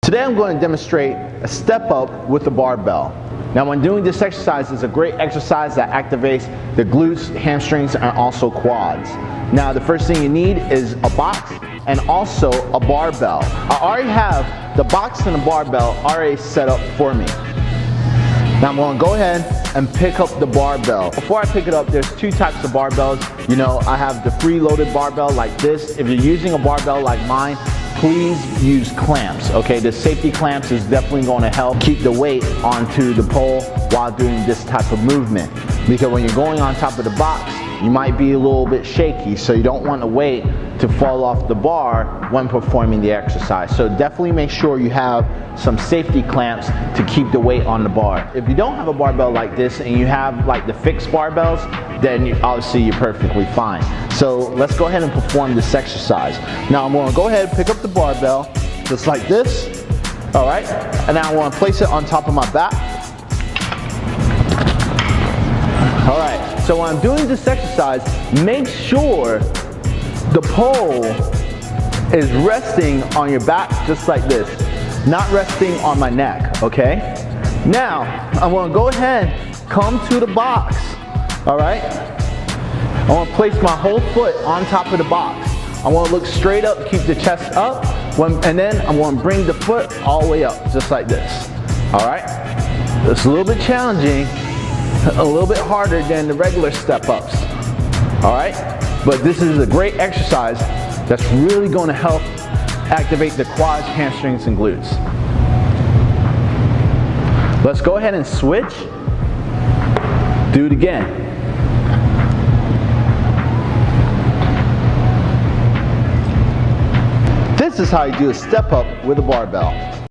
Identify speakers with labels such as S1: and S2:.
S1: Today I'm going to demonstrate a step up with the barbell. Now when doing this exercise, it's a great exercise that activates the glutes, hamstrings, and also quads. Now the first thing you need is a box and also a barbell. I already have the box and the barbell already set up for me. Now I'm going to go ahead and pick up the barbell. Before I pick it up, there's two types of barbells. You know, I have the free-loaded barbell like this. If you're using a barbell like mine, please use clamps, okay? The safety clamps is definitely going to help keep the weight onto the pole while doing this type of movement. Because when you're going on top of the box, you might be a little bit shaky, so you don't want the weight to fall off the bar when performing the exercise. So definitely make sure you have some safety clamps to keep the weight on the bar. If you don't have a barbell like this and you have like the fixed barbells, then obviously you're perfectly fine. So let's go ahead and perform this exercise. Now I'm going to go ahead and pick up the barbell just like this, all right? And now I want to place it on top of my back. All right, so when I'm doing this exercise, make sure the pole is resting on your back just like this, not resting on my neck, okay? Now, I'm gonna go ahead, come to the box, all right? I wanna place my whole foot on top of the box. I wanna look straight up, keep the chest up, and then I'm gonna bring the foot all the way up, just like this, all right? It's a little bit challenging, a little bit harder than the regular step-ups, all right? But this is a great exercise that's really going to help activate the quads, hamstrings, and glutes. Let's go ahead and switch. Do it again. This is how you do a step-up with a barbell.